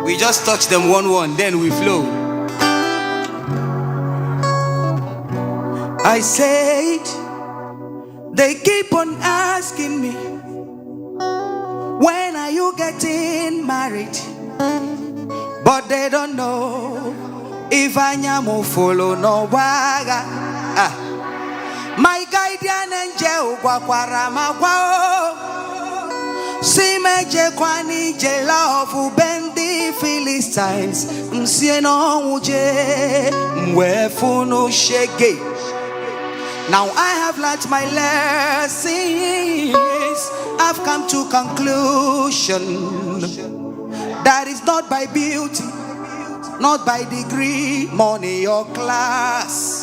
We just touch them 1-1, then we flow. I said, they keep on asking me, when are you getting married? But they don't know if Anyamo follow no waga. My guardian angel Guaquarama Guao. Simeje Kwani Jelavu Bendi Philistines. Msieno Uje Mwefuno Shege. Now I have learnt my lessons. I've come to conclusion that is not by beauty, not by degree, money or class.